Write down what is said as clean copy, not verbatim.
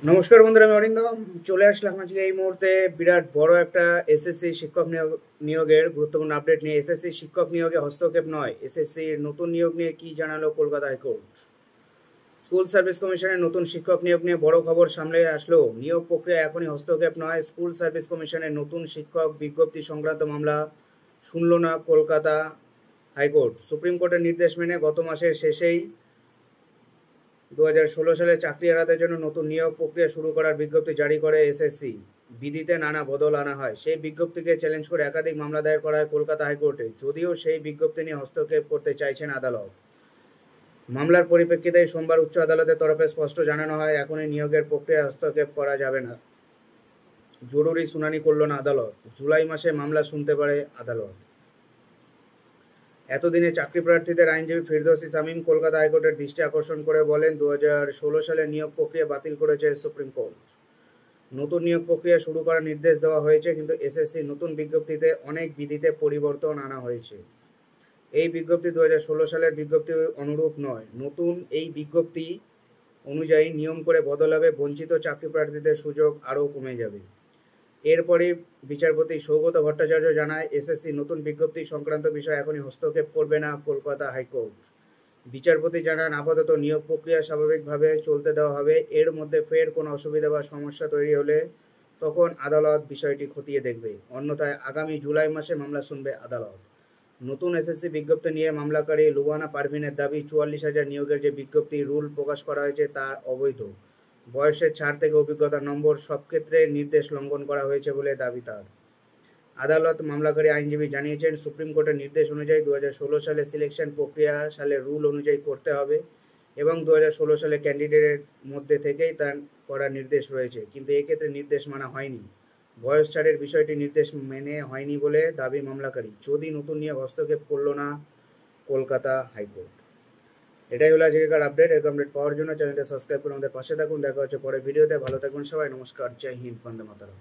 নমস্কার বন্ধুরা, আমি অরিন্দম চলে আসলাম আজকে এই মুহূর্তে বিরাট বড় একটা এসএসসি শিক্ষক নিয়োগের গুরুত্বপূর্ণ আপডেট নিয়ে। এসএসসি শিক্ষক নিয়োগে হস্তক্ষেপ নয়, এসএসসির নতুন নিয়োগ নিয়ে কি জানালো কলকাতা হাইকোর্ট। স্কুল সার্ভিস কমিশনের নতুন শিক্ষক নিয়োগ নিয়ে বড় খবর সামনে আসলো। নিয়োগ প্রক্রিয়া এখনই হস্তক্ষেপ নয়। স্কুল সার্ভিস কমিশনের নতুন শিক্ষক বিজ্ঞপ্তি সংক্রান্ত মামলা শুনল না কলকাতা হাইকোর্ট। সুপ্রিম কোর্টের নির্দেশ মেনে গত মাসের শেষেই 2016 সালে চাকরি হারাদের জন্য নতুন নিয়োগ প্রক্রিয়া শুরু করার বিজ্ঞপ্তি জারি করে এসএসসি। বিধিতে নানা বদল আনা হয়। সেই বিজ্ঞপ্তিকে চ্যালেঞ্জ করে একাধিক মামলা দায়ের করা হয় কলকাতা হাইকোর্টে, যদিও সেই বিজ্ঞপ্তি নিয়ে হস্তক্ষেপ করতে চাইছেন আদালত। মামলার পরিপ্রেক্ষিতে সোমবার উচ্চ আদালতের তরফে স্পষ্ট জানানো হয়, এখনই নিয়োগের প্রক্রিয়ায় হস্তক্ষেপ করা যাবে না। জরুরি শুনানি করল না আদালত। জুলাই মাসে মামলা শুনতে পারে আদালত। এতদিনে চাকরি প্রার্থীদের আইনজীবী ফিরদৌসী শামীম কলকাতা হাইকোর্টের দৃষ্টি আকর্ষণ করে বলেন, 2016 সালে নিয়োগ প্রক্রিয়া বাতিল করেছে সুপ্রিম কোর্ট। নতুন নিয়োগ প্রক্রিয়া শুরু করার নির্দেশ দেওয়া হয়েছে, কিন্তু এসএসসি নতুন বিজ্ঞপ্তিতে অনেক বিধিতে পরিবর্তন আনা হয়েছে। এই বিজ্ঞপ্তি 2016 সালের বিজ্ঞপ্তি অনুরূপ নয়। নতুন এই বিজ্ঞপ্তি অনুযায়ী নিয়ম করে বদল হবে, বঞ্চিত চাকরি প্রার্থীদের সুযোগ আরও কমে যাবে। এরপরে বিচারপতি সৌগত ভট্টাচার্য জানায়, এসএসসি নতুন বিজ্ঞপ্তি সংক্রান্ত বিষয়ে এখনই হস্তক্ষেপ করবে না কলকাতা হাইকোর্ট। বিচারপতি জানান, আপাতত নিয়োগ প্রক্রিয়া স্বাভাবিকভাবে চলতে দেওয়া হবে। এর মধ্যে ফের কোনো অসুবিধা বা সমস্যা তৈরি হলে তখন আদালত বিষয়টি খতিয়ে দেখবে। অন্যথায় আগামী জুলাই মাসে মামলা শুনবে আদালত। নতুন এসএসসি বিজ্ঞপ্তি নিয়ে মামলাকারী লুবানা পারভিনের দাবি, 44,000 নিয়োগের যে বিজ্ঞপ্তি রুল প্রকাশ করা হয়েছে তা অবৈধ। বয়সের ছাড় থেকে অভিজ্ঞতার নম্বর সব ক্ষেত্রে নির্দেশ লঙ্ঘন করা হয়েছে বলে দাবি তার। আদালত মামলাকারী আইনজীবী জানিয়েছেন, সুপ্রিম কোর্টের নির্দেশ অনুযায়ী 2016 সালে সিলেকশন প্রক্রিয়া সালের রুল অনুযায়ী করতে হবে এবং 2016 সালে ক্যান্ডিডেটের মধ্যে থেকেই তার করার নির্দেশ রয়েছে, কিন্তু এক্ষেত্রে নির্দেশ মানা হয়নি। বয়স ছাড়ের বিষয়টি নির্দেশ মেনে হয়নি বলে দাবি মামলাকারী। যদি নতুন নিয়ে হস্তক্ষেপ করল না কলকাতা হাইকোর্ট। এটাই হলো আজকের আপডেট। এরকম আপডেট পাওয়ার জন্য চ্যানেলটা সাবস্ক্রাইব করে আমাদের পাশে থাকুন। দেখা হচ্ছে পরে ভিডিওতে। ভালো থাকবেন সবাই। নমস্কার, জয় হিন্দ, বন্দে মাতরম।